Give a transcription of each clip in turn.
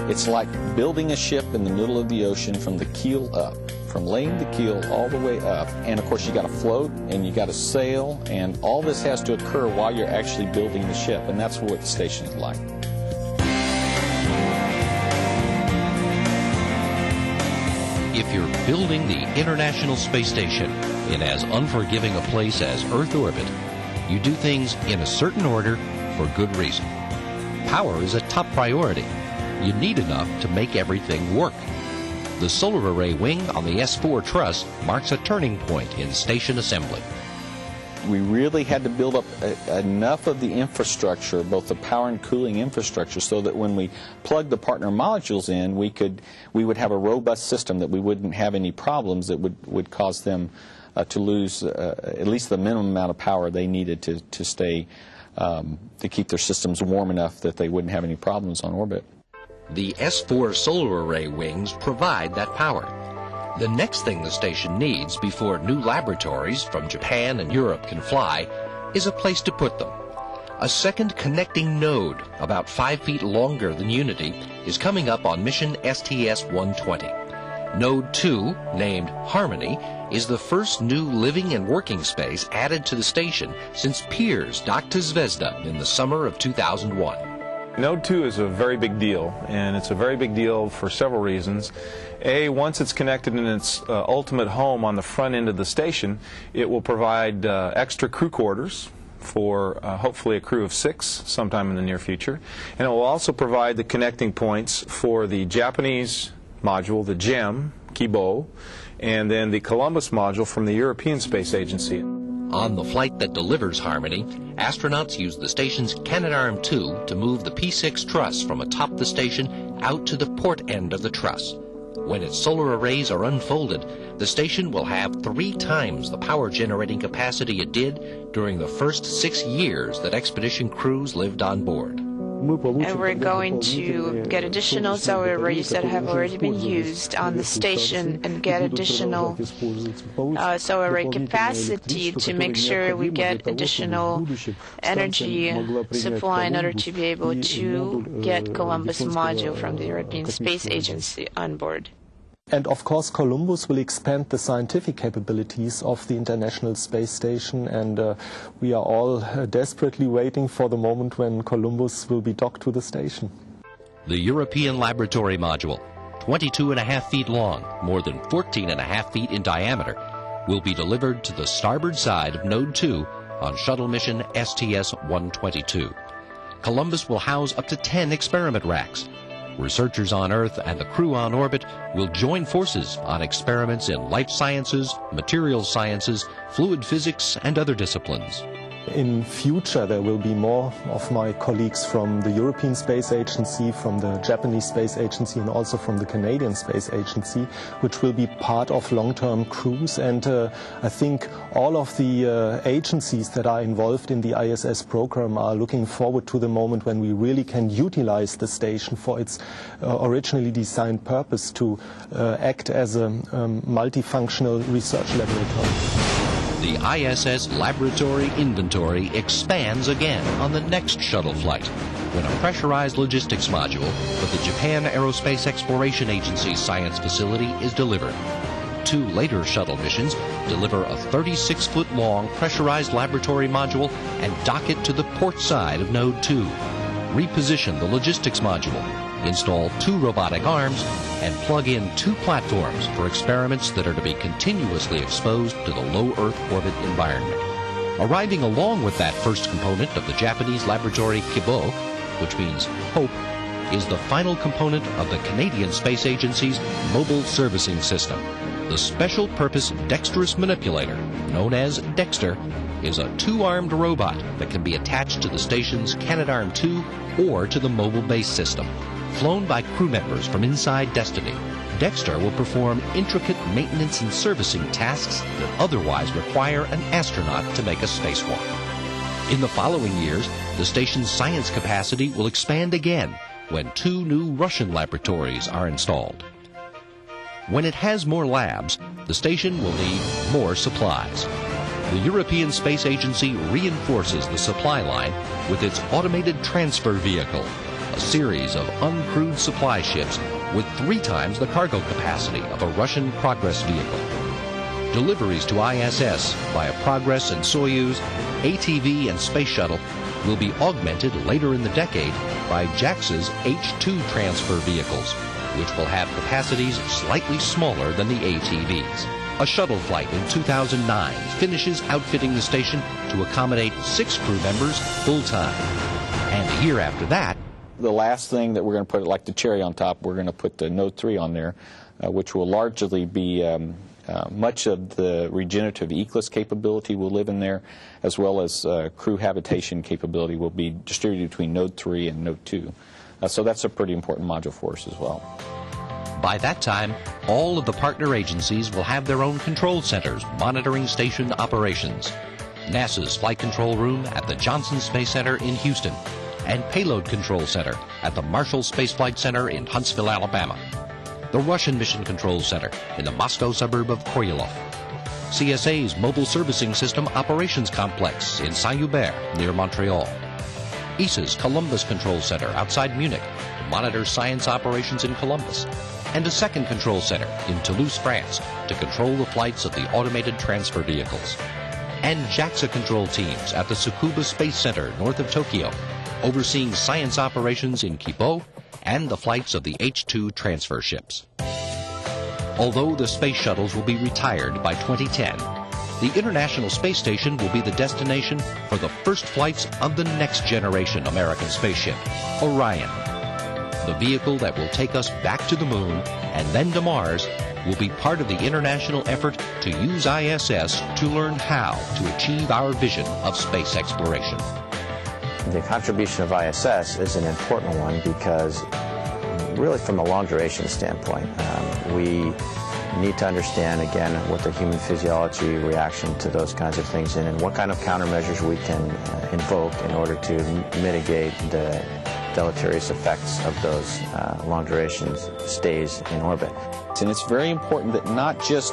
It's like building a ship in the middle of the ocean from the keel up, from laying the keel all the way up. And of course you got to float and you got to sail, and all this has to occur while you're actually building the ship, and that's what the station is like. If you're building the International Space Station in as unforgiving a place as Earth orbit, you do things in a certain order for good reason. Power is a top priority. You need enough to make everything work. The solar array wing on the S4 truss marks a turning point in station assembly. We really had to build up enough of the infrastructure, both the power and cooling infrastructure, so that when we plugged the partner modules in, we would have a robust system, that we wouldn't have any problems that would cause them to lose at least the minimum amount of power they needed to stay, to keep their systems warm enough that they wouldn't have any problems on orbit. The S4 solar array wings provide that power. The next thing the station needs before new laboratories from Japan and Europe can fly is a place to put them. A second connecting node, about 5 feet longer than Unity, is coming up on mission STS-120. Node 2, named Harmony, is the first new living and working space added to the station since Pirs docked to Zvezda in the summer of 2001. Node 2 is a very big deal, and it's a very big deal for several reasons. A, once it's connected in its ultimate home on the front end of the station, it will provide extra crew quarters for hopefully a crew of 6 sometime in the near future. And it will also provide the connecting points for the Japanese module, the GEM, Kibo, and then the Columbus module from the European Space Agency. On the flight that delivers Harmony, astronauts use the station's Canadarm2 to move the P6 truss from atop the station out to the port end of the truss. When its solar arrays are unfolded, the station will have 3 times the power generating capacity it did during the first 6 years that expedition crews lived on board. And we're going to get additional solar arrays that have already been used on the station and get additional solar array capacity to make sure we get additional energy supply in order to be able to get Columbus module from the European Space Agency on board. And of course, Columbus will expand the scientific capabilities of the International Space Station, and we are all desperately waiting for the moment when Columbus will be docked to the station. The European Laboratory Module, 22.5 feet long, more than 14.5 feet in diameter, will be delivered to the starboard side of Node 2 on shuttle mission STS-122. Columbus will house up to 10 experiment racks. Researchers on Earth and the crew on orbit will join forces on experiments in life sciences, materials sciences, fluid physics, and other disciplines. In future, there will be more of my colleagues from the European Space Agency, from the Japanese Space Agency, and also from the Canadian Space Agency, which will be part of long-term crews. And I think all of the agencies that are involved in the ISS program are looking forward to the moment when we really can utilize the station for its originally designed purpose to act as a multifunctional research laboratory. The ISS laboratory inventory expands again on the next shuttle flight, when a pressurized logistics module for the Japan Aerospace Exploration Agency's science facility is delivered. 2 later shuttle missions deliver a 36-foot-long pressurized laboratory module and dock it to the port side of Node 2. Reposition the logistics module, install 2 robotic arms, and plug in 2 platforms for experiments that are to be continuously exposed to the low Earth orbit environment. Arriving along with that first component of the Japanese laboratory Kibo, which means hope, is the final component of the Canadian Space Agency's mobile servicing system. The special purpose dexterous manipulator, known as Dexter, is a 2-armed robot that can be attached to the station's Canadarm2 or to the mobile base system. Flown by crew members from inside Destiny, Dexter will perform intricate maintenance and servicing tasks that otherwise require an astronaut to make a spacewalk. In the following years, the station's science capacity will expand again when 2 new Russian laboratories are installed. When it has more labs, the station will need more supplies. The European Space Agency reinforces the supply line with its automated transfer vehicle, a series of uncrewed supply ships with 3 times the cargo capacity of a Russian Progress vehicle. Deliveries to ISS via Progress and Soyuz, ATV and Space Shuttle will be augmented later in the decade by JAXA's H-2 transfer vehicles, which will have capacities slightly smaller than the ATVs. A shuttle flight in 2009 finishes outfitting the station to accommodate 6 crew members full-time. And a year after that, the last thing that we're going to put, like the cherry on top, we're going to put the Node 3 on there, which will largely be much of the regenerative eclipse capability will live in there, as well as crew habitation capability will be distributed between Node 3 and Node 2. So that's a pretty important module for us as well. By that time, all of the partner agencies will have their own control centers monitoring station operations. NASA's Flight Control Room at the Johnson Space Center in Houston, and Payload Control Center at the Marshall Space Flight Center in Huntsville, Alabama. The Russian Mission Control Center in the Moscow suburb of Koryolov. CSA's Mobile Servicing System Operations Complex in Saint-Hubert near Montreal. ESA's Columbus Control Center outside Munich to monitor science operations in Columbus. And a second control center in Toulouse, France to control the flights of the automated transfer vehicles. And JAXA control teams at the Tsukuba Space Center north of Tokyo, overseeing science operations in Kipo and the flights of the H-2 transfer ships. Although the space shuttles will be retired by 2010, the International Space Station will be the destination for the first flights of the next generation American spaceship, Orion. The vehicle that will take us back to the moon and then to Mars will be part of the international effort to use ISS to learn how to achieve our vision of space exploration. The contribution of ISS is an important one because, really from a long duration standpoint, we need to understand, again, what the human physiology reaction to those kinds of things is and what kind of countermeasures we can invoke in order to mitigate the deleterious effects of those long duration stays in orbit. And it's very important that not just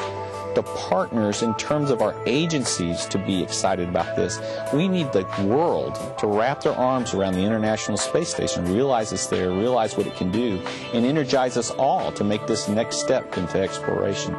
the partners in terms of our agencies to be excited about this. We need the world to wrap their arms around the International Space Station, realize it's there, realize what it can do, and energize us all to make this next step into exploration.